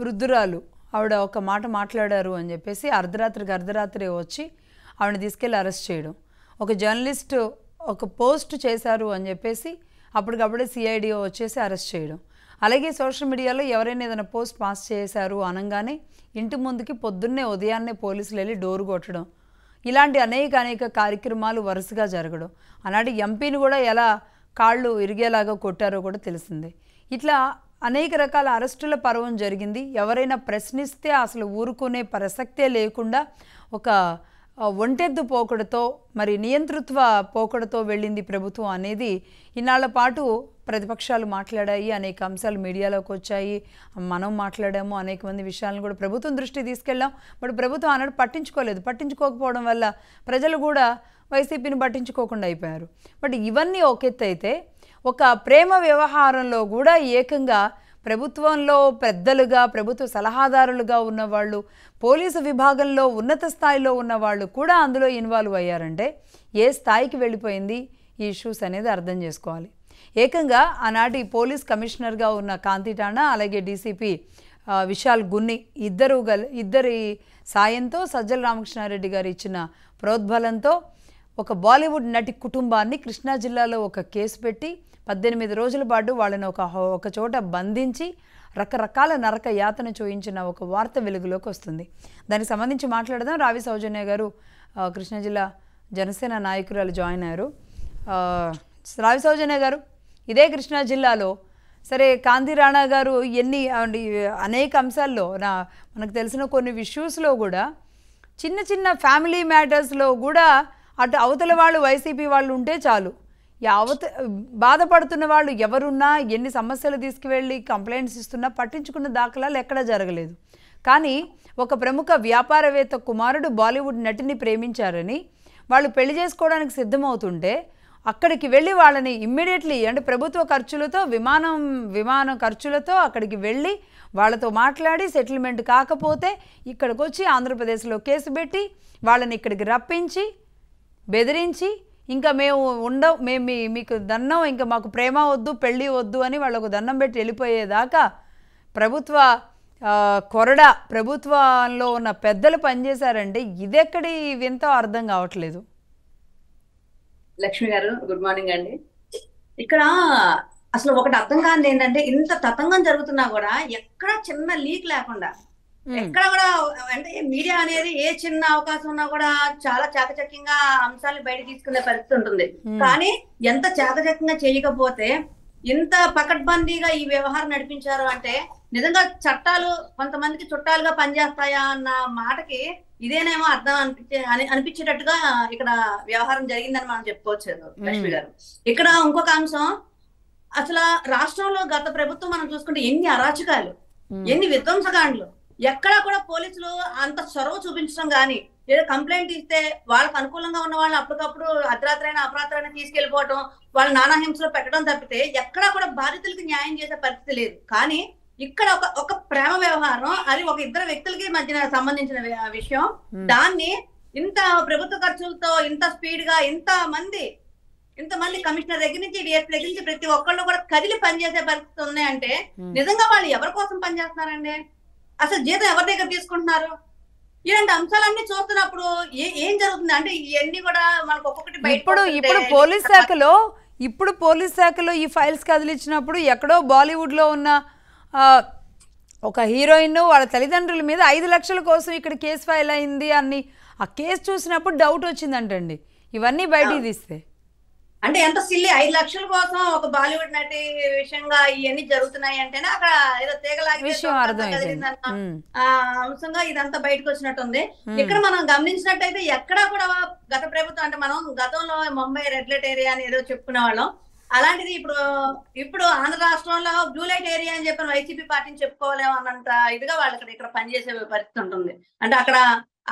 వృద్ధురాలు ఆవిడ ఒక మాట మాట్లాడారు అని చెప్పేసి అర్ధరాత్రి వచ్చి ఆవిడని తీసుకెళ్ళి అరెస్ట్ చేయడం, ఒక జర్నలిస్ట్ ఒక పోస్ట్ చేశారు అని చెప్పేసి అప్పటికప్పుడే సిఐడిఓ వచ్చేసి అరెస్ట్ చేయడం, అలాగే సోషల్ మీడియాలో ఎవరైనా ఏదైనా పోస్ట్ పాస్ చేశారు అనగానే ఇంటి ముందుకి పొద్దున్నే ఉదయాన్నే పోలీసులు వెళ్ళి డోర్ కొట్టడం, ఇలాంటి అనేక కార్యక్రమాలు వరుసగా జరగడం, అలాంటి ఎంపీని కూడా ఎలా కాళ్ళు ఇరిగేలాగా కొట్టారో కూడా తెలిసిందే. ఇట్లా అనేక రకాల అరెస్టుల పర్వం జరిగింది. ఎవరైనా ప్రశ్నిస్తే అసలు ఊరుకునే ప్రసక్తే లేకుండా ఒక ఒంటెద్దు పోకడతో మరి నియంతృత్వ పోకడతో వెళ్ళింది ప్రభుత్వం అనేది ఇన్నాళ్ల పాటు ప్రతిపక్షాలు మాట్లాడాయి, అనేక అంశాలు మీడియాలోకి వచ్చాయి, మనం మాట్లాడాము, అనేక మంది విషయాలను కూడా ప్రభుత్వం దృష్టికి తీసుకెళ్ళాం. బట్ ప్రభుత్వం అన్నట్టు పట్టించుకోకపోవడం వల్ల ప్రజలు కూడా వైసీపీని పట్టించుకోకుండా అయిపోయారు. బట్ ఇవన్నీ ఒక ఎత్తు అయితే ఒక ప్రేమ వ్యవహారంలో కూడా ఏకంగా ప్రభుత్వంలో పెద్దలుగా ప్రభుత్వ సలహాదారులుగా ఉన్నవాళ్ళు, పోలీసు విభాగంలో ఉన్నత స్థాయిలో ఉన్నవాళ్ళు కూడా అందులో ఇన్వాల్వ్ అయ్యారంటే ఏ స్థాయికి వెళ్ళిపోయింది ఈ ఇష్యూస్ అనేది అర్థం చేసుకోవాలి. ఏకంగా ఆనాటి పోలీస్ కమిషనర్గా ఉన్న కాంతి ఠాణా అలాగే డీసీపీ విశాల్ గున్ని ఇద్దరి సాయంతో సజ్జల రామకృష్ణారెడ్డి గారు ఇచ్చిన ప్రోద్బలంతో ఒక బాలీవుడ్ నటి కుటుంబాన్ని కృష్ణా జిల్లాలో ఒక కేసు పెట్టి 18 రోజుల పాటు వాళ్ళని ఒక చోట బంధించి రకరకాల నరక యాతన చూయించిన ఒక వార్త వెలుగులోకి వస్తుంది. దానికి సంబంధించి మాట్లాడదాం. రావి సౌజన్య గారు కృష్ణా జిల్లా జనసేన నాయకురాలు జాయిన్ అయ్యారు. రావి సౌజన్య గారు, ఇదే కృష్ణా జిల్లాలో సరే కాంతి రాణా గారు అనేక అంశాల్లో మనకు తెలిసిన కొన్ని ఇష్యూస్లో కూడా చిన్న ఫ్యామిలీ మ్యాటర్స్లో కూడా అటు అవతల వాళ్ళు వైసీపీ వాళ్ళు ఉంటే చాలు, బాధపడుతున్న వాళ్ళు ఎవరున్నా ఎన్ని సమస్యలు తీసుకువెళ్ళి కంప్లైంట్స్ ఇస్తున్నా పట్టించుకున్న దాఖలాలు ఎక్కడా జరగలేదు. కానీ ఒక ప్రముఖ వ్యాపారవేత్త కుమారుడు బాలీవుడ్ నటిని ప్రేమించారని వాళ్ళు పెళ్లి చేసుకోవడానికి సిద్ధమవుతుంటే అక్కడికి వెళ్ళి వాళ్ళని ఇమ్మీడియట్లీ అంటే ప్రభుత్వ ఖర్చులతో విమానం ఖర్చులతో అక్కడికి వెళ్ళి వాళ్ళతో మాట్లాడి సెటిల్మెంట్ కాకపోతే ఇక్కడికి వచ్చి ఆంధ్రప్రదేశ్లో కేసు పెట్టి వాళ్ళని ఇక్కడికి రప్పించి బెదిరించి ఇంకా మేము మీకు దన్నం, ఇంకా మాకు ప్రేమ వద్దు పెళ్ళి వద్దు అని వాళ్ళకు దండం పెట్టి వెళ్ళిపోయేదాకా ప్రభుత్వంలో ఉన్న పెద్దలు పనిచేశారంటే ఇదెక్కడి వింతో అర్థం కావట్లేదు. లక్ష్మి గారు గుడ్ మార్నింగ్ అండి. ఇక్కడ అసలు ఒకటి అర్థం కానిది ఏంటంటే ఇంత తతంగం జరుగుతున్నా కూడా ఎక్కడ చిన్న లీక్ లేకుండా ఎక్కడ కూడా అంటే మీడియా అనేది ఏ చిన్న అవకాశం ఉన్నా కూడా చాలా చాకచక్యంగా అంశాలను బయట తీసుకునే పరిస్థితి ఉంటుంది. కానీ ఎంత చాకచక్యంగా చేయకపోతే ఇంత పకడ్బందీగా ఈ వ్యవహారం నడిపించారు అంటే నిజంగా చట్టాలు కొంతమందికి చుట్టాలుగా పనిచేస్తాయా అన్న మాటకి ఇదేనేమో అర్థం అనిపించేటట్టుగా ఇక్కడ వ్యవహారం జరిగిందని మనం చెప్పుకోవచ్చు లక్ష్మి గారు. ఇక్కడ ఇంకొక అంశం, అసలు రాష్ట్రంలో గత ప్రభుత్వం మనం చూసుకుంటే ఎన్ని అరాచకాలు, ఎన్ని విధ్వంసకాండలు, ఎక్కడా కూడా పోలీసులు అంత చొరవ చూపించడం కానీ ఏదో కంప్లైంట్ ఇస్తే వాళ్ళకి అనుకూలంగా ఉన్న వాళ్ళని అప్పటికప్పుడు అర్ధరాత్రైనా తీసుకెళ్లిపోవటం, వాళ్ళ నానాహింసలో పెట్టడం తప్పితే ఎక్కడా కూడా బాధితులకి న్యాయం చేసే పరిస్థితి లేదు. కానీ ఇక్కడ ఒక ప్రేమ వ్యవహారం, అది ఒక ఇద్దరు వ్యక్తులకి మధ్యన సంబంధించిన విషయం, దాన్ని ఇంత ప్రభుత్వ ఖర్చులతో ఇంత స్పీడ్ గా ఇంతమంది కమిషనర్ దగ్గర నుంచి డిఎస్పీ దగ్గర నుంచి ప్రతి ఒక్కళ్ళు కూడా కదిలి పనిచేసే పరిస్థితి ఉన్నాయంటే నిజంగా వాళ్ళు ఎవరి కోసం పనిచేస్తున్నారండి? అసలు జీతం ఎవరి దగ్గర తీసుకుంటున్నారు? ఇలాంటి అంశాలన్నీ చూస్తున్నప్పుడు ఏం జరుగుతుంది అంటే ఇవన్నీ కూడా మనకు ఒక్కొక్కటి ఇప్పుడు పోలీస్ శాఖలో ఈ ఫైల్స్ కదిలించినప్పుడు ఎక్కడో బాలీవుడ్ లో ఉన్న ఒక హీరోయిన్ వాళ్ళ తల్లిదండ్రుల మీద 5 లక్షల కోసం ఇక్కడ కేసు ఫైల్ అయింది అని ఆ కేసు చూసినప్పుడు డౌట్ వచ్చిందంటండి. ఇవన్నీ బయటికి తీస్తే అంటే ఎంత సిల్లి 5 లక్షల కోసం ఒక బాలీవుడ్ నటి విషయంగా ఇవన్నీ జరుగుతున్నాయి అంటేనే అక్కడ ఏదో తీగలాగి అంశంగా ఇదంతా బయటకు వచ్చినట్టుంది. ఇక్కడ మనం గమనించినట్టయితే ఎక్కడా కూడా గత ప్రభుత్వం అంటే మనం గతంలో ముంబై రెడ్ లైట్ ఏరియా అని ఏదో చెప్పుకునే వాళ్ళం, అలాంటిది ఇప్పుడు ఆంధ్ర రాష్ట్రంలో బ్లూ లైట్ ఏరియా అని చెప్పిన వైసీపీ పార్టీని చెప్పుకోలేము అన్నంత ఇదిగా వాళ్ళు ఇక్కడ పనిచేసే పరిస్థితి ఉంటుంది. అంటే అక్కడ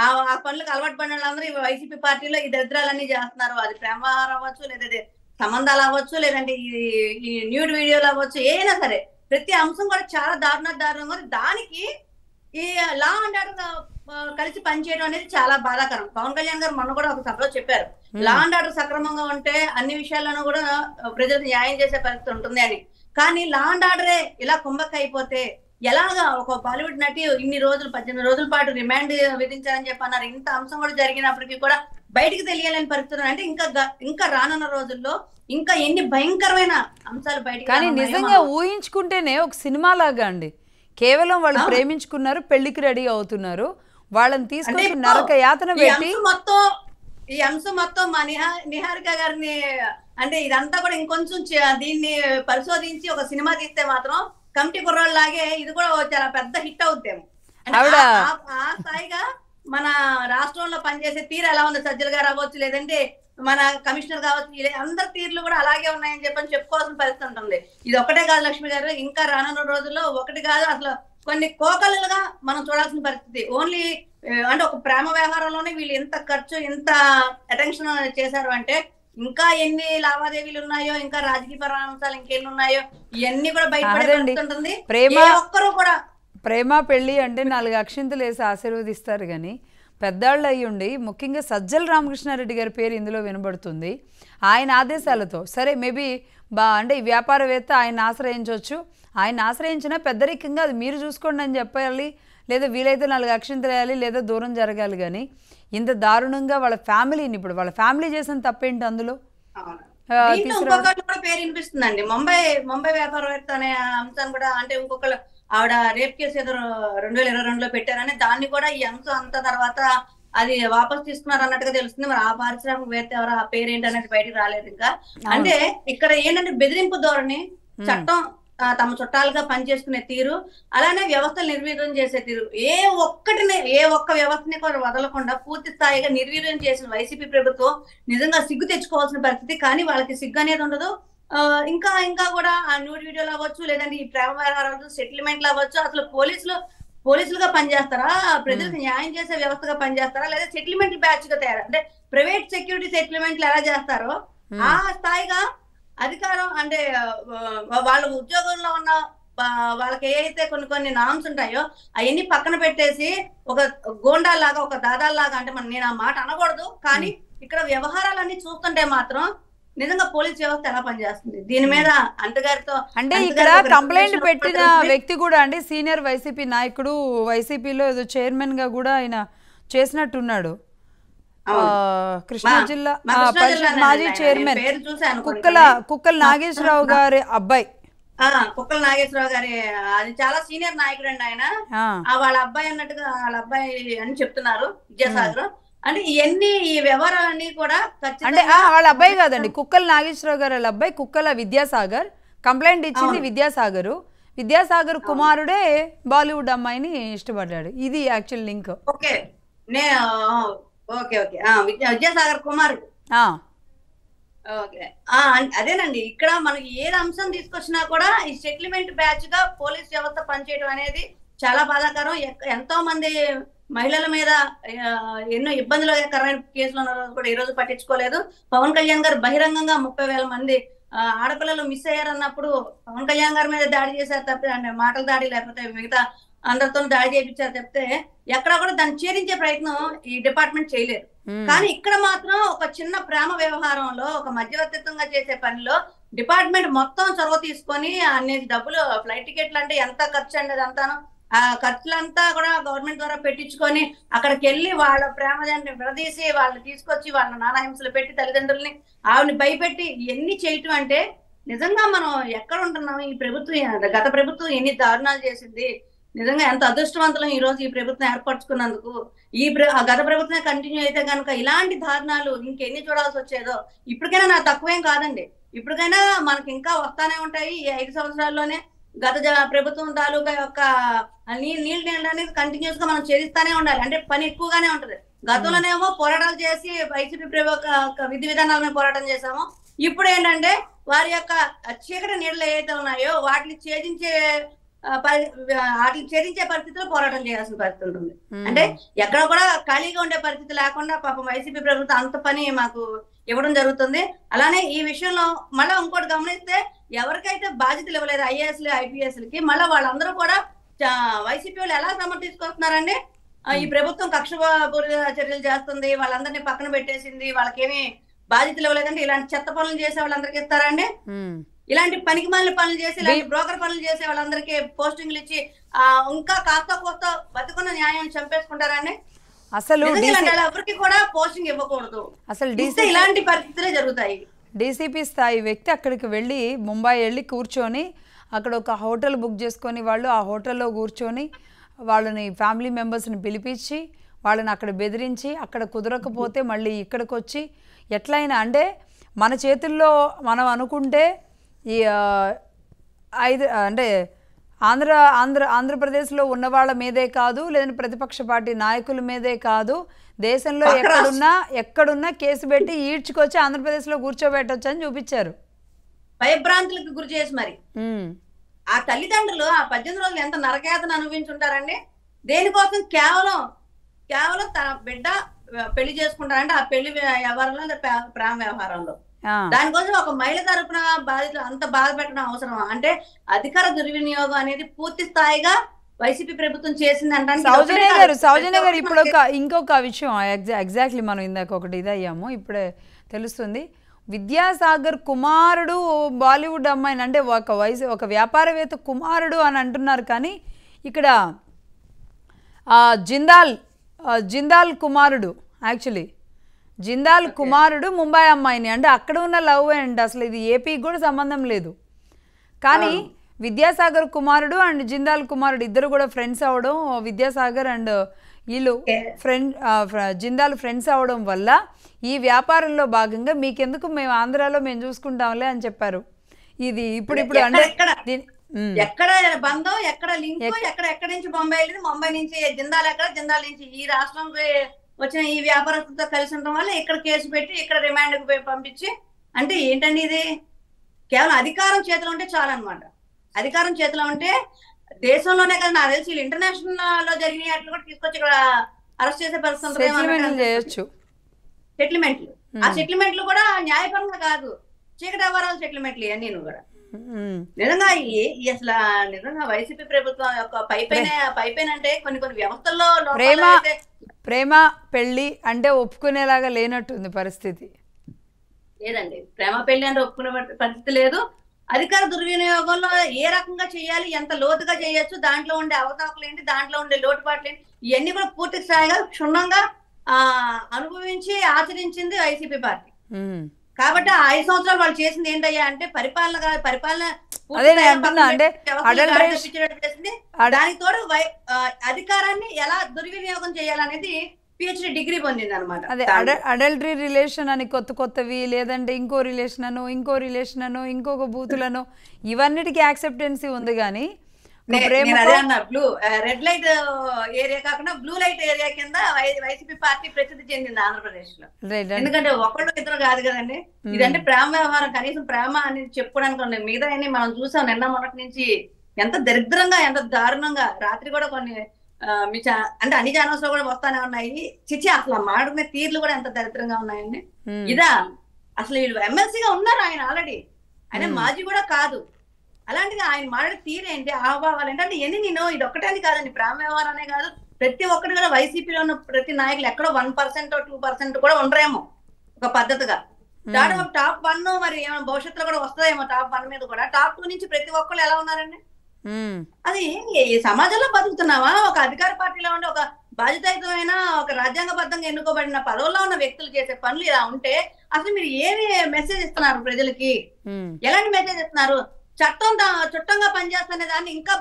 ఆ పనులకు అలవాటు పడిన వాళ్ళందరూ వైసీపీ పార్టీలో ఈ దరిద్రాలన్నీ చేస్తున్నారు. అది ప్రేమ అవ్వచ్చు, లేదంటే సంబంధాలు అవ్వచ్చు, లేదంటే ఈ న్యూడ్ వీడియోలు అవ్వచ్చు, ఏదైనా సరే ప్రతి అంశం కూడా చాలా దారుణంగా దానికి ఈ లా అండ్ ఆర్డర్ కలిసి పనిచేయడం అనేది చాలా బాధాకరం. పవన్ కళ్యాణ్ గారు మొన్న కూడా ఒక సభలో చెప్పారు, లా అండ్ ఆర్డర్ సక్రమంగా ఉంటే అన్ని విషయాల్లోనూ కూడా ప్రజలకు న్యాయం చేసే పరిస్థితి ఉంటుంది అని. కానీ లా అండ్ ఆర్డరే ఇలా కుంభక్క అయిపోతే ఎలాగా ఒక బాలీవుడ్ నటి ఇన్ని రోజులు 18 రోజుల పాటు రిమాండ్ విధించారని చెప్పి అన్నారు. ఇంత అంశం కూడా జరిగినప్పటికీ కూడా బయటికి తెలియాలని పరిస్థితులు అంటే ఇంకా రానున్న రోజుల్లో ఇంకా ఎన్ని భయంకరమైన అంశాలు బయటికి కానీ నిజంగా ఊహించుకుంటేనే ఒక సినిమా లాగా అండి. కేవలం వాళ్ళు ప్రేమించుకున్నారు, పెళ్లికి రెడీ అవుతున్నారు, వాళ్ళని తీసుకొచ్చి నరక యాతన పెట్టి ఈ అంశం మొత్తం మా నిహారిక గారిని అంటే ఇదంతా కూడా ఇంకొంచెం దీన్ని పరిశోధించి ఒక సినిమా తీస్తే మాత్రం కమిటీ కుర్రాళ్ళ లాగే ఇది కూడా చాలా పెద్ద హిట్ అవుతాము. ఆ స్థాయిగా మన రాష్ట్రంలో పనిచేసే తీరు ఎలా ఉంది, సజ్జల గారు అవ్వచ్చు, లేదంటే మన కమిషనర్ కావచ్చు, అందరి తీర్లు కూడా అలాగే ఉన్నాయని చెప్పని చెప్పుకోవాల్సిన పరిస్థితి ఉంటుంది. ఇది ఒకటే కాదు లక్ష్మి గారు, ఇంకా రానున్న రోజుల్లో ఒకటి కాదు అసలు కొన్ని కోకలుగా మనం చూడాల్సిన పరిస్థితి. ఓన్లీ అంటే ఒక ప్రేమ వ్యవహారంలోనే వీళ్ళు ఎంత ఖర్చు ఎంత అటెన్షన్ చేశారు అంటే ఇంకా ఎన్ని లావాదేవీలు ఉన్నాయో, ఇంకా రాజకీయ అంశాలు ఇంకెన్ని ఉన్నాయో ఇవన్నీ కూడా బయటపడుతుంటుంది. ఒక్కరు కూడా ప్రేమ పెళ్లి అంటే 4 అక్షింతలు వేసి ఆశీర్వదిస్తారు కానీ పెద్దాళ్ళు అయ్యుండి ముఖ్యంగా సజ్జల రామకృష్ణారెడ్డి గారి పేరు ఇందులో వినబడుతుంది. ఆయన ఆదేశాలతో సరే మేబీ అంటే ఈ వ్యాపారవేత్త ఆయన ఆశ్రయించవచ్చు, ఆయన ఆశ్రయించినా పెద్దరికంగా అది మీరు చూసుకోండి అని చెప్పాలి, లేదా వీలైతే 4 అక్షింతలు వేయాలి, లేదా దూరం జరగాలి. కానీ ఇంత దారుణంగా వాళ్ళ ఫ్యామిలీని, ఇప్పుడు వాళ్ళ ఫ్యామిలీ చేసిన తప్పేంటి అందులో? పేరు వినిపిస్తుందండి. ముంబై వ్యాపారవేత్త అనే అంశాన్ని కూడా అంటే ఇంకొకరు ఆవిడ రేప్ కేసు ఏదో 2022లో పెట్టారని దాన్ని కూడా ఈ అంశం అంత తర్వాత అది వాపస్ తీసుకున్నారు అన్నట్టుగా తెలుస్తుంది. మరి ఆ పారిశ్రామికవేత్త ఎవరు, ఆ పేరు ఏంటి అనేది బయటకు రాలేదు ఇంకా. అంటే ఇక్కడ ఏంటంటే బెదిరింపు ధోరణి, చట్టం తమ చుట్టాలుగా పనిచేసుకునే తీరు, అలానే వ్యవస్థలు నిర్వీర్యం చేసే తీరు, ఏ ఒక్క వ్యవస్థని కూడా వదలకుండా పూర్తి స్థాయిగా నిర్వీర్యం చేసిన వైసీపీ ప్రభుత్వం నిజంగా సిగ్గు తెచ్చుకోవాల్సిన పరిస్థితి. కానీ వాళ్ళకి సిగ్గు అనేది ఉండదు. ఇంకా కూడా ఆ న్యూడ్ వీడియోలు అవ్వచ్చు, లేదంటే ఈ ప్రేమ వ్యవహారాలు సెటిల్మెంట్లు అవ్వచ్చు, అసలు పోలీసులుగా పనిచేస్తారా, ప్రజలకు న్యాయం చేసే వ్యవస్థగా పనిచేస్తారా, లేదా సెటిల్మెంట్ బ్యాచ్ గా తయారు అంటే ప్రైవేట్ సెక్యూరిటీ సెటిల్మెంట్లు ఎలా చేస్తారో ఆ స్థాయిగా అధికారం అంటే వాళ్ళ ఉద్యోగంలో ఉన్న వాళ్ళకి ఏదైతే కొన్ని నామ్స్ ఉంటాయో అవన్నీ పక్కన పెట్టేసి ఒక గోండాల్లాగా, ఒక దాదాల్లాగా, అంటే నేను ఆ మాట అనకూడదు కానీ ఇక్కడ వ్యవహారాలన్నీ చూస్తుంటే మాత్రం నిజంగా పోలీస్ వ్యవస్థ ఎలా పనిచేస్తుంది దీని మీద అంతగారితో అంటే ఇక్కడ కంప్లైంట్ పెట్టిన వ్యక్తి కూడా అండి సీనియర్ వైసీపీ నాయకుడు, వైసీపీలో ఏదో చైర్మన్ గా కూడా ఆయన చేసినట్టున్నాడు. కృష్ణా జిల్లా మాజీ చైర్మన్ కుక్కల నాగేశ్వరరావు గారి అబ్బాయి. కుక్కల నాగేశ్వరరావు గారి అది చాలా సీనియర్ నాయకుడు అండి ఆయన. వాళ్ళ అబ్బాయి అన్నట్టుగా వాళ్ళ అబ్బాయి అని చెప్తున్నారు విద్యాసాగర్. అంటే ఇవన్నీ ఈ వ్యవహారాలన్నీ కూడా అంటే వాళ్ళ అబ్బాయి కాదండి, కుక్కల నాగేశ్వరరావు గారు వాళ్ళ అబ్బాయి కుక్కల విద్యాసాగర్. కంప్లైంట్ ఇచ్చింది విద్యాసాగర్ కుమారుడే బాలీవుడ్ అమ్మాయిని ఇష్టపడ్డాడు. ఇది యాక్చువల్ లింక్. ఓకే విద్యాసాగర్ కుమారుడు. ఓకే అదేనండి, ఇక్కడ మనకి ఏ అంశం తీసుకొచ్చినా కూడా ఈ సెటిల్మెంట్ బ్యాచ్ గా పోలీస్ వ్యవస్థ పనిచేయడం అనేది చాలా బాధాకరం. ఎంతో మంది మహిళల మీద ఎన్నో ఇబ్బందులకరమైన కేసులు ఉన్న రోజు కూడా ఈ రోజు పట్టించుకోలేదు. పవన్ కళ్యాణ్ గారు బహిరంగంగా 30,000 మంది ఆడపిల్లలు మిస్ అయ్యారన్నప్పుడు పవన్ కళ్యాణ్ గారి మీద దాడి చేశారు తప్పితే, అంటే మాటల దాడి లేకపోతే మిగతా అందరితో దాడి చేయించారు తప్పితే ఎక్కడ కూడా దాన్ని ఛేదించే ప్రయత్నం ఈ డిపార్ట్మెంట్ చేయలేదు. కానీ ఇక్కడ మాత్రం ఒక చిన్న ప్రేమ వ్యవహారంలో ఒక మధ్యవర్తిత్వంగా చేసే పనిలో డిపార్ట్మెంట్ మొత్తం చొరవ తీసుకొని అన్ని డబ్బులు, ఫ్లైట్ టికెట్లు అంటే ఎంత ఖర్చు అండి అదంతాను, ఆ ఖర్చులంతా కూడా గవర్నమెంట్ ద్వారా పెట్టించుకొని అక్కడికి వెళ్ళి వాళ్ళ ప్రేమదాన్ని విడదీసి వాళ్ళని తీసుకొచ్చి వాళ్ళ నానాహింసలు పెట్టి తల్లిదండ్రుల్ని ఆవిడని భయపెట్టి ఎన్ని చేయటం అంటే నిజంగా మనం ఎక్కడ ఉంటున్నాం? ఈ ప్రభుత్వం, గత ప్రభుత్వం ఎన్ని దారుణాలు చేసింది. నిజంగా ఎంత అదృష్టవంతులం ఈ రోజు ఈ ప్రభుత్వం ఏర్పరచుకున్నందుకు. గత ప్రభుత్వం కంటిన్యూ అయితే కనుక ఇలాంటి దారుణాలు ఇంకెన్ని చూడాల్సి వచ్చేదో. ఇప్పటికైనా నాకు తక్కువేం కాదండి, ఇప్పటికైనా మనకి ఇంకా వస్తానే ఉంటాయి. ఈ 5 సంవత్సరాల్లోనే గత ప్రభుత్వం తాలూకా యొక్క నీళ్ళు అనేది కంటిన్యూస్ గా మనం ఛేదిస్తానే ఉండాలి. అంటే పని ఎక్కువగానే ఉంటది. గతంలోనేమో పోరాటాలు చేసి వైసీపీ విధి విధానాల మీద పోరాటం చేసాము. ఇప్పుడు ఏంటంటే వారి యొక్క చీకటి నీళ్ళు ఏవైతే ఉన్నాయో వాటిని ఛేదించే పరిస్థితిలో పోరాటం చేయాల్సిన పరిస్థితి ఉంటుంది. అంటే ఎక్కడ కూడా ఖాళీగా ఉండే పరిస్థితి లేకుండా పాపం వైసీపీ ప్రభుత్వం అంత పని మాకు ఇవ్వడం జరుగుతుంది. అలానే ఈ విషయంలో మళ్ళీ ఇంకోటి గమనిస్తే ఎవరికైతే బాధ్యతలు ఇవ్వలేదు ఐఏఎస్లు ఐపీఎస్లకి మళ్ళీ వాళ్ళందరూ కూడా వైసీపీ వాళ్ళు ఎలా సమర్థించుకొస్తున్నారండి? ఈ ప్రభుత్వం కక్షపూరిత చర్యలు చేస్తుంది, వాళ్ళందరినీ పక్కన పెట్టేసింది, వాళ్ళకేమి బాధ్యతలు ఇవ్వలేదంటే ఇలాంటి చెత్త పనులు చేసే వాళ్ళందరికీ ఇస్తారండి? ఇలాంటి పనికిమాలిన పనులు చేసి ఇలాంటి బ్రోకర్ పనులు చేసే వాళ్ళందరికీ పోస్టింగ్లు ఇచ్చి ఇంకా కాస్త కోస్త బతుకున్న న్యాయం చంపేసుకుంటారని అసలు ఎవరికి కూడా పోస్టింగ్ ఇవ్వకూడదు. అసలు ఇలాంటి పరిస్థితులే జరుగుతాయి. డీసీపీ స్థాయి వ్యక్తి అక్కడికి వెళ్ళి ముంబై వెళ్ళి కూర్చొని అక్కడ ఒక హోటల్ బుక్ చేసుకొని వాళ్ళు ఆ హోటల్లో కూర్చొని వాళ్ళని ఫ్యామిలీ మెంబర్స్ని పిలిపించి వాళ్ళని అక్కడ బెదిరించి అక్కడ కుదరకపోతే మళ్ళీ ఇక్కడికి వచ్చి ఎట్లయినా అంటే మన చేతుల్లో మనం అనుకుంటే ఈ అంటే ఆంధ్రప్రదేశ్లో ఉన్న వాళ్ళ మీదే కాదు, లేదంటే ప్రతిపక్ష పార్టీ నాయకుల మీదే కాదు, దేశంలో ఎక్కడున్నా కేసు పెట్టి ఈడ్చుకొచ్చి ఆంధ్రప్రదేశ్లో కూర్చోబెట్టొచ్చు అని చూపించారు. భయభ్రాంతులకు గురి చేసి మరి ఆ తల్లిదండ్రులు ఆ 18 రోజులు ఎంత నరకయాతను అనుభవించుంటారండి. దేనికోసం? కేవలం తన బిడ్డ పెళ్లి చేసుకుంటారంటే ఆ పెళ్లి వ్యవహారంలో ప్రేమ వ్యవహారంలో దానికోసం ఒక మహిళ తరపున బాధితులు అంత బాధ పెట్టడం అవసరమా? అంటే అధికార దుర్వినియోగం అనేది పూర్తి స్థాయిగా వైసీపీ ప్రభుత్వం చేసింది అంటే సౌజన్య గారు ఇప్పుడు ఇంకొక విషయం ఎగ్జాక్ట్లీ మనం ఇందాక ఒకటి ఇదయ్యాము ఇప్పుడే తెలుస్తుంది. విద్యాసాగర్ కుమారుడు బాలీవుడ్ అమ్మాయిని అంటే ఒక వ్యాపారవేత్త కుమారుడు అని అంటున్నారు, కానీ ఇక్కడ జిందాల్ కుమారుడు యాక్చువల్లీ జిందాల్ కుమారుడు ముంబై అమ్మాయిని అంటే అక్కడ ఉన్న లవ్ అండ్ అసలు ఇది ఏపీకి కూడా సంబంధం లేదు. కానీ విద్యాసాగర్ కుమారుడు అండ్ జిందాల్ కుమారుడు ఇద్దరు కూడా ఫ్రెండ్స్ అవ్వడం, విద్యాసాగర్ అండ్ వీళ్ళు జిందాల్ ఫ్రెండ్స్ అవ్వడం వల్ల ఈ వ్యాపారంలో భాగంగా మీకెందుకు మేము ఆంధ్రాలో మేము చూసుకుంటాంలే అని చెప్పారు. ఇది ఇప్పుడు అంటే ఎక్కడ బంధం, ఎక్కడ లింక్, ఎక్కడి నుంచి ముంబై వెళ్ళింది, ముంబై నుంచి జిందాల్ జిందాల్ నుంచి ఈ రాష్ట్రంకి వచ్చిన ఈ వ్యాపారస్తులతో కలిసి ఉండడం వల్ల ఇక్కడ కేసు పెట్టి ఇక్కడ రిమాండ్కి పోయి పంపించి అంటే ఏంటండి ఇది? కేవలం అధికారం చేతిలో ఉంటే చాలు అనమాట. అధికారం చేతిలో ఉంటే దేశంలోనే కదా నాకు తెలిసి ఇంటర్నేషనల్ లో జరిగిన అట్లు కూడా తీసుకొచ్చి ఇక్కడ అరెస్ట్ చేసే పరిస్థితి చేయొచ్చు. సెటిల్మెంట్లు, ఆ సెటిల్మెంట్లు కూడా న్యాయపరంగా కాదు, చీకటి వ్యవహారాలు సెటిల్మెంట్లు ఇవన్నీ కూడా నిజంగా అసలు నిజంగా వైసీపీ ప్రభుత్వం యొక్క పైపైన అంటే కొన్ని వ్యవస్థల్లో ప్రేమ పెళ్లి అంటే ఒప్పుకునేలాగా లేనట్టుంది పరిస్థితి. లేదండి, ప్రేమ పెళ్లి అంటే ఒప్పుకునే పరిస్థితి లేదు. అధికార దుర్వినియోగంలో ఏ రకంగా చేయాలి, ఎంత లోతుగా చేయొచ్చు, దాంట్లో ఉండే అవతాకులు ఏంటి, దాంట్లో ఉండే లోటుపాట్లు ఏంటి, ఇవన్నీ కూడా పూర్తి స్థాయిగా క్షుణ్ణంగా అనుభవించి ఆచరించింది వైసీపీ పార్టీ. కాబట్టి 5 సంవత్సరాలు వాళ్ళు చేసింది ఏంటయ్యా అంటే పరిపాలన చేసింది. దానికి తోడు అధికారాన్ని ఎలా దుర్వినియోగం చేయాలనేది పిహెచ్డి డిగ్రీ పొందింది అనమాట. అదే అడల్టరీ రిలేషన్ అని కొత్తవి లేదంటే ఇంకో రిలేషన్ అను ఇంకొక బూతులను ఇవన్నిటికీ యాక్సెప్టెన్సీ ఉంది. కానీ అదే అన్న రెడ్ లైట్ ఏరియా కాకుండా బ్లూ లైట్ ఏరియా కింద వైసీపీ పార్టీ ప్రసిద్ధి చెందింది ఆంధ్రప్రదేశ్ లో. ఎందుకంటే ఒకళ్ళు ఇద్దరు కాదు కదండి, ఇదంటే ప్రేమ వ్యవహారం. కనీసం ప్రేమ అనేది చెప్పుకోవడానికి ఉన్నాయి. మిగతా మనం చూసాం నిన్న మొన్నటి నుంచి ఎంత దరిద్రంగా ఎంత దారుణంగా. రాత్రి కూడా కొన్ని అంటే అన్ని ఛానల్స్ లో కూడా వస్తానే ఉన్నాయి. చిచ్చి అసలు మాడుకునే తీర్లు కూడా ఎంత దరిద్రంగా ఉన్నాయండి. ఇదా అసలు వీళ్ళు ఎమ్మెల్సీగా ఉన్నారు, ఆయన ఆల్రెడీ ఆయన మాజీ కూడా కాదు. అలాంటిది ఆయన మాట్లాడే తీరేంటి, ఆహ్వాలు ఏంటంటే ఎన్ని నేను ఇది ఒక్కటని కాదండి, ప్రేమ వ్యవహారమే కాదు, ప్రతి ఒక్కటి కూడా వైసీపీలో ఉన్న ప్రతి నాయకులు ఎక్కడో 1% 2% కూడా ఉండరేమో ఒక పద్ధతిగా. టాప్ 1 మరి ఏమైనా భవిష్యత్తులో కూడా వస్తుందేమో టాప్ 1 మీద కూడా. టాప్ 2 నుంచి ప్రతి ఒక్కళ్ళు ఎలా ఉన్నారండి? అది ఈ సమాజంలో బతుకుతున్నావా? ఒక అధికార పార్టీలో ఉండే ఒక బాధ్యతాయుతమైన ఒక రాజ్యాంగబద్ధంగా ఎన్నుకోబడిన పదవుల్లో ఉన్న వ్యక్తులు చేసే పనులు ఇలా ఉంటే అసలు మీరు ఏమి మెసేజ్ ఇస్తున్నారు ప్రజలకి? ఎలాంటి మెసేజ్ ఇస్తున్నారు? చుట్టంగా పనిచేస్తున్న దాన్ని ఇంకా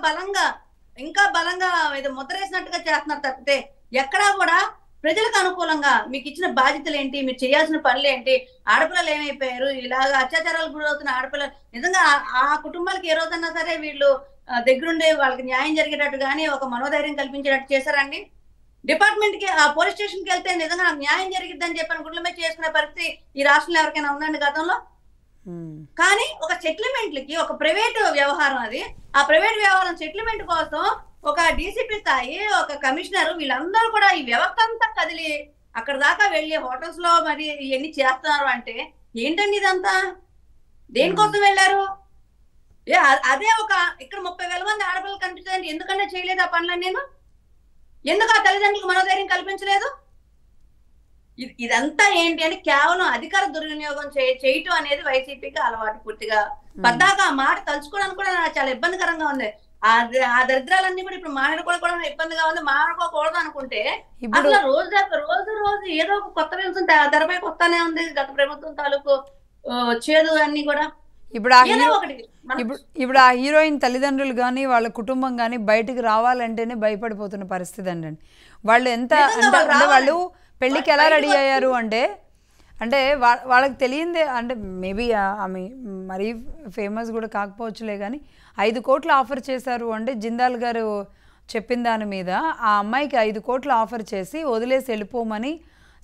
బలంగా ఇది ముద్రేసినట్టుగా చేస్తున్నారు తప్పితే ఎక్కడా కూడా ప్రజలకు అనుకూలంగా మీకు ఇచ్చిన బాధ్యతలు ఏంటి, మీరు చేయాల్సిన పనులు ఏంటి, ఆడపిల్లలు ఏమైపోయారు, ఇలాగ అత్యాచారాలకు గురవుతున్న ఆడపిల్లలు నిజంగా ఆ కుటుంబాలకు ఏ రోజన్నా సరే వీళ్ళు దగ్గరుండే వాళ్ళకి న్యాయం జరిగేటట్టు కానీ ఒక మనోధైర్యం కల్పించేటట్టు చేశారండి? డిపార్ట్మెంట్ కి ఆ పోలీస్ స్టేషన్ కి వెళ్తే నిజంగా నాకు న్యాయం జరిగిద్దని చెప్పని గుడ్ల మీద చేసుకునే పరిస్థితి ఈ రాష్ట్రంలో ఎవరికైనా ఉందండి గతంలో? కానీ ఒక సెటిల్మెంట్లకి ఒక ప్రైవేట్ వ్యవహారం, అది ఆ ప్రైవేట్ వ్యవహారం సెటిల్మెంట్ కోసం ఒక డీసీపీ స్థాయి ఒక కమిషనర్ వీళ్ళందరూ కూడా ఈ వ్యవస్థ అంతా కదిలి అక్కడ దాకా వెళ్ళి హోటల్స్ లో మరి ఇవన్నీ చేస్తున్నారు అంటే ఏంటండి ఇదంతా? దేనికోసం వెళ్ళారు? అదే ఒక ఇక్కడ 30,000 మంది ఆడపిల్లలు కనిపించదండి, ఎందుకంటే చేయలేదు ఆ పనులని? నేను ఎందుకు ఆ తల్లిదండ్రులకు మనోధైర్యం కల్పించలేదు? ఇదంతా ఏంటి అంటే కేవలం అధికార దుర్వినియోగం చేయటం అనేది వైసీపీకి అలవాటు పూర్తిగా. పద్దాక ఆ మాట తలుచుకోవడానికి కూడా నాకు చాలా ఇబ్బందికరంగా ఉంది. ఆ దరిద్రాలన్నీ కూడా ఇప్పుడు మాట్లాడుకోవడం కూడా ఇబ్బందిగా ఉంది. మాట్లాడుకోకూడదు అనుకుంటే అసలు రోజు ఏదో ఒక కొత్త విషయం తెరపైకి వస్తానే ఉంది. గత ప్రభుత్వం తాలూకు చేదు అన్ని కూడా. ఇప్పుడు ఆ హీరోయిన్ తల్లిదండ్రులు కానీ వాళ్ళ కుటుంబం కానీ బయటికి రావాలంటేనే భయపడిపోతున్న పరిస్థితి అండి. వాళ్ళు ఎంత అంటే వాళ్ళు పెళ్ళికి ఎలా రెడీ అయ్యారు అంటే వాళ్ళకి తెలియందే. అంటే మేబీ ఆమె మరీ ఫేమస్ కూడా కాకపోవచ్చులే కానీ 5 కోట్లు ఆఫర్ చేశారు అంటే జిందాల్ గారు చెప్పిన దాని మీద ఆ అమ్మాయికి 5 కోట్లు ఆఫర్ చేసి వదిలేసి వెళ్ళిపోమని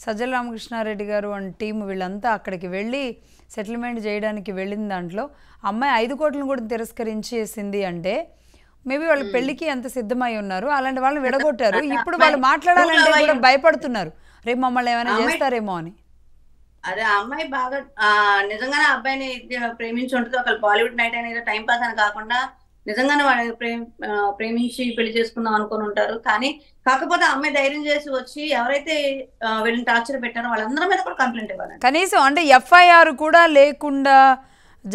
సజ్జల రామకృష్ణారెడ్డి గారు అండ్ టీం వీళ్ళంతా అక్కడికి వెళ్ళి సెటిల్మెంట్ చేయడానికి వెళ్ళిన దాంట్లో అమ్మాయి 5 కోట్లను కూడా తిరస్కరించేసింది అంటే మేబీ వాళ్ళ పెళ్ళికి ఎంత సిద్ధమై ఉన్నారు. అలాంటి వాళ్ళని విడగొట్టారు. ఇప్పుడు వాళ్ళు మాట్లాడాలంటే కూడా భయపడుతున్నారు, రేపు మమ్మల్ని ఏమైనా చేస్తారేమో అని. అదే ఆ అమ్మాయి బాగా నిజంగానే అబ్బాయిని ప్రేమించి ఉంటుంది. ఒక బాలీవుడ్ నైట్ అనేది టైం పాస్ అని కాకుండా నిజంగానే వాళ్ళు ప్రేమించి పెళ్లి చేసుకుందాం అనుకుని ఉంటారు. కానీ కాకపోతే అమ్మాయి ధైర్యం చేసి వచ్చి ఎవరైతే వీళ్ళని టార్చర్ పెట్టారో వాళ్ళందరి మీద కూడా కంప్లైంట్ ఇవ్వాలి. కనీసం అంటే ఎఫ్ఐఆర్ కూడా లేకుండా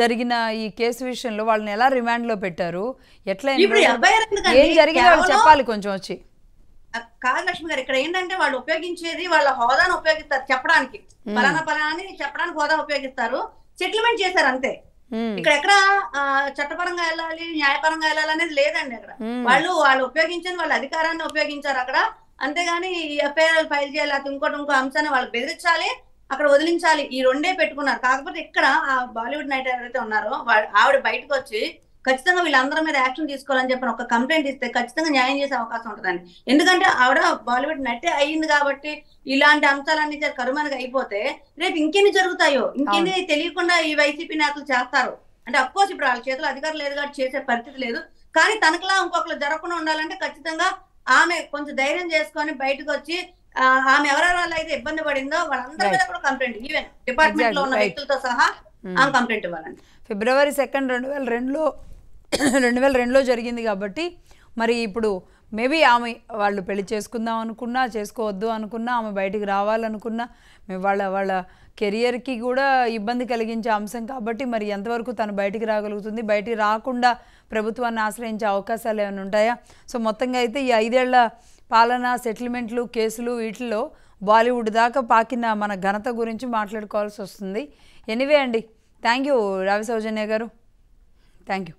జరిగిన ఈ కేసు విషయంలో వాళ్ళని ఎలా రిమాండ్ లో పెట్టారు, ఎట్లా ఏం జరిగింది వాళ్ళు చెప్పాలి కొంచెం వచ్చి. కాదు లక్ష్మి గారు, ఇక్కడ ఏంటంటే వాళ్ళు ఉపయోగించేది వాళ్ళ హోదాను ఉపయోగిస్తారు చెప్పడానికి. పలానా అని చెప్పడానికి హోదా ఉపయోగిస్తారు. సెటిల్మెంట్ చేశారు అంతే. ఇక్కడ ఎక్కడ చట్టపరంగా వెళ్ళాలి న్యాయపరంగా వెళ్ళాలి అనేది లేదండి. అక్కడ వాళ్ళు ఉపయోగించని వాళ్ళ అధికారాన్ని ఉపయోగించారు అక్కడ. అంతేగాని ఎఫ్ఐఆర్ ఫైల్ చేయాలి అది ఇంకో అంశాన్ని వాళ్ళు బెదిరించాలి, అక్కడ వదిలించాలి, ఈ రెండే పెట్టుకున్నారు. కాకపోతే ఇక్కడ ఆ బాలీవుడ్ నైట్ ఎవరైతే ఉన్నారో ఆవిడ బయటకు వచ్చి ఖచ్చితంగా వీళ్ళందరి మీద యాక్షన్ తీసుకోవాలని చెప్పి ఒక కంప్లైంట్ ఇస్తే ఖచ్చితంగా న్యాయం చేసే అవకాశం ఉంటుందండి. ఎందుకంటే ఆవిడ బాలీవుడ్ నటే అయ్యింది కాబట్టి ఇలాంటి అంశాలన్నీ కరుమనగా అయిపోతే రేపు ఇంకెన్ని జరుగుతాయో, ఇంకెన్ని తెలియకుండా ఈ వైసీపీ నేతలు చేస్తారు. అంటే అఫ్కోర్స్ ఇప్పుడు వాళ్ళ చేతులు అధికారం లేదు కాబట్టి చేసే పరిస్థితి లేదు. కానీ తనకులా ఇంకొకరు జరగకుండా ఉండాలంటే ఖచ్చితంగా ఆమె కొంచెం ధైర్యం చేసుకొని బయటకు వచ్చి ఆమె ఎవరెవరు అయితే ఇబ్బంది పడిందో వాళ్ళందరి మీద కూడా కంప్లైంట్, ఈవెన్ డిపార్ట్మెంట్ లో ఉన్న వ్యక్తులతో సహా ఆమె కంప్లైంట్ ఇవ్వాలండి. ఫిబ్రవరి 2, 2002లో జరిగింది కాబట్టి మరి ఇప్పుడు మేబీ ఆమె వాళ్ళు పెళ్లి చేసుకుందాం అనుకున్నా చేసుకోవద్దు అనుకున్నా ఆమె బయటికి రావాలనుకున్నా వాళ్ళ కెరియర్కి కూడా ఇబ్బంది కలిగించే అంశం కాబట్టి మరి ఎంతవరకు తను బయటికి రాగలుగుతుంది, బయటికి రాకుండా ప్రభుత్వాన్ని ఆశ్రయించే అవకాశాలు ఏమైనా ఉంటాయా? సో మొత్తంగా అయితే ఈ 5 ఏళ్ల పాలన సెటిల్మెంట్లు కేసులు వీటిల్లో బాలీవుడ్ దాకా పాకిన మన ఘనత గురించి మాట్లాడుకోవాల్సి వస్తుంది. ఎనీవే అండి, థ్యాంక్ యూ రావి సౌజన్య గారు, థ్యాంక్ యూ.